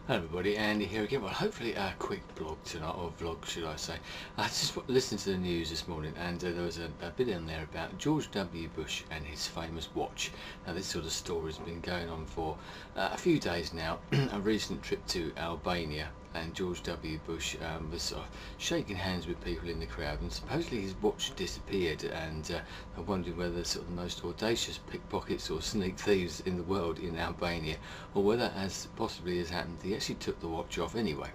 Hello everybody, Andy here again. Well, hopefully a quick blog tonight, or vlog should I say. I just listened to the news this morning, and there was a bit in there about George W. Bush and his famous watch. Now this sort of story has been going on for a few days now. A recent trip to Albania, and George W. Bush was sort of shaking hands with people in the crowd, and supposedly his watch disappeared, and I'm wondering whether sort of the most audacious pickpockets or sneak thieves in the world in Albania, or whether, as possibly has happened, he actually took the watch off anyway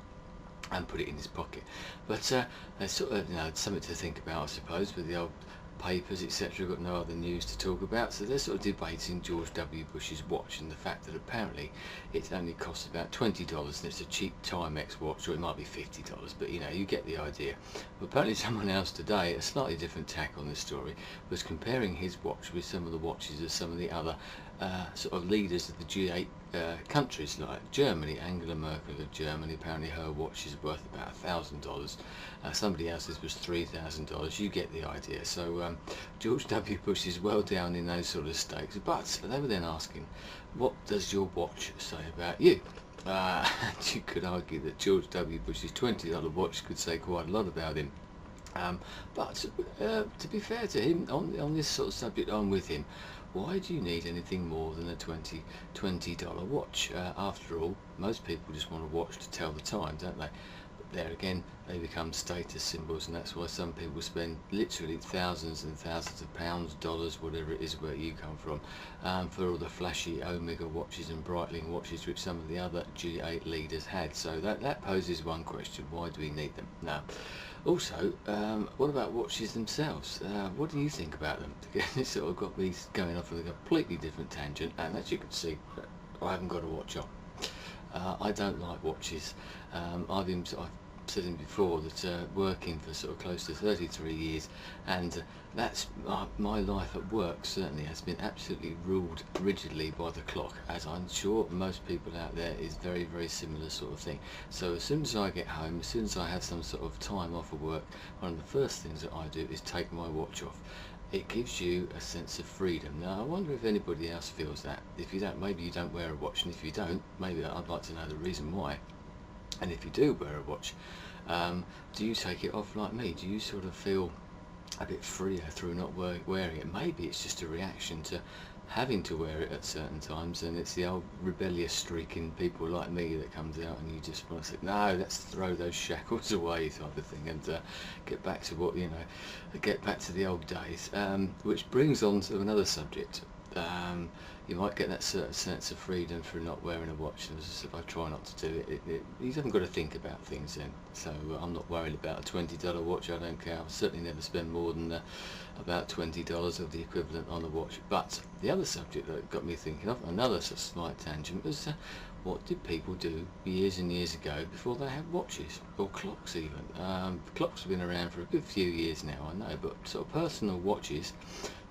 and put it in his pocket. But there's sort of, something to think about, I suppose, with the old papers, etc. Got no other news to talk about, so they're sort of debating George W. Bush's watch and the fact that apparently it only costs about $20, and it's a cheap Timex watch, or it might be $50, but you get the idea. But apparently someone else today, a slightly different tack on this story, was comparing his watch with some of the watches of some of the other sort of leaders of the G8 countries, like Germany. Angela Merkel of Germany, apparently her watch is worth about $1,000. Somebody else's was $3,000. You get the idea. So George W. Bush is well down in those sort of stakes. But they were then asking, what does your watch say about you? And you could argue that George W. Bush's $20 watch could say quite a lot about him. But to be fair to him, on this sort of subject, I'm with him. Why do you need anything more than a $20 watch? After all, most people just want a watch to tell the time, don't they? But there again, they become status symbols, and that's why some people spend literally thousands and thousands of pounds, dollars, whatever it is where you come from, for all the flashy Omega watches and Breitling watches which some of the other G8 leaders had. So that poses one question: why do we need them? Now, also, what about watches themselves? What do you think about them? This sort of got me going off on a completely different tangent, and as you can see, I haven't got a watch on. I don't like watches. I've said in before that working for sort of close to 33 years, and that's my life at work certainly has been absolutely ruled rigidly by the clock, as I'm sure most people out there is very, very similar sort of thing. So as soon as I get home, as soon as I have some sort of time off of work, one of the first things that I do is take my watch off. It gives you a sense of freedom. Now I wonder if anybody else feels that. If you don't, maybe you don't wear a watch, and if you don't, maybe I'd like to know the reason why. And if you do wear a watch, do you take it off like me? Do you sort of feel a bit freer through not wearing it? Maybe it's just a reaction to having to wear it at certain times, and it's the old rebellious streak in people like me that comes out, and you just want to say, no, let's throw those shackles away, type of thing, and get back to get back to the old days. Which brings on to another subject. You might get that certain sense of freedom through not wearing a watch. If I try not to do it, you haven't got to think about things then. So I'm not worried about a $20 watch. I don't care. I'll certainly never spend more than about $20 of the equivalent on a watch. But the other subject that got me thinking of, another sort of slight tangent, was what did people do years and years ago before they had watches, or clocks even? Clocks have been around for a good few years now, I know, but sort of personal watches,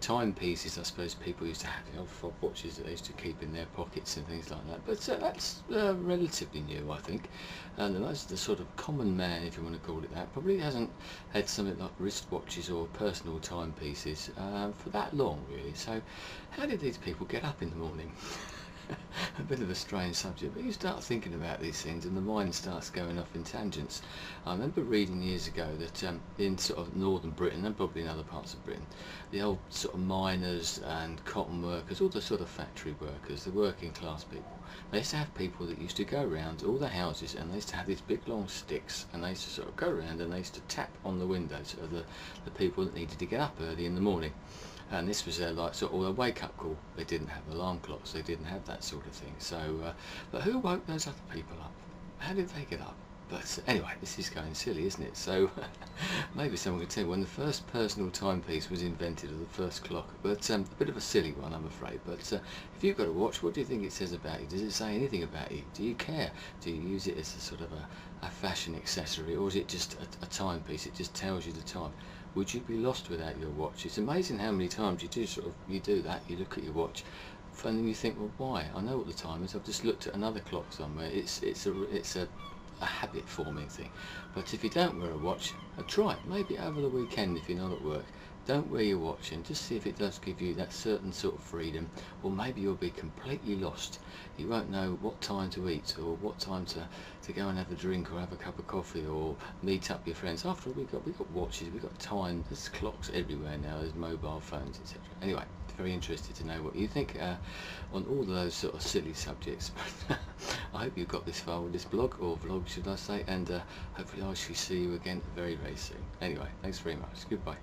timepieces, I suppose people used to have, the old fob watches that they used to keep in their pockets and things like that. But that's relatively new, I think. And the sort of common man, if you want to call it that, probably hasn't had something like wristwatches or personal timepieces for that long, really. So how did these people get up in the morning? A bit of a strange subject, but you start thinking about these things and the mind starts going off in tangents. I remember reading years ago that in sort of northern Britain, and probably in other parts of Britain, the old sort of miners and cotton workers, all the sort of factory workers, the working class people, they used to have people that used to go around all the houses, and they used to have these big long sticks, and they used to sort of go around and they used to tap on the windows of the people that needed to get up early in the morning. And this was like sort of a wake-up call. They didn't have alarm clocks, they didn't have that sort of thing. So, but who woke those other people up? How did they get up? But anyway, this is going silly, isn't it? So maybe someone could tell you when the first personal timepiece was invented, or the first clock. But a bit of a silly one, I'm afraid. But if you've got a watch, what do you think it says about you? Does it say anything about you? Do you care? Do you use it as a sort of a fashion accessory, or is it just a timepiece? It just tells you the time. Would you be lost without your watch? It's amazing how many times you do that. You look at your watch, and then you think, well, why? I know what the time is. I've just looked at another clock somewhere. It's a habit forming thing. But if you don't wear a watch, try it. Maybe over the weekend if you're not at work. don't wear your watch and just see if it does give you that certain sort of freedom, or maybe you'll be completely lost. You won't know what time to eat or what time to go and have a drink or have a cup of coffee or meet up your friends. After all, we've got watches, we've got time, there's clocks everywhere now, there's mobile phones, etc. Anyway, very interested to know what you think on all of those sort of silly subjects. I hope you got this far with this blog, or vlog should I say, and hopefully I shall see you again very, very soon. Anyway, thanks very much. Goodbye.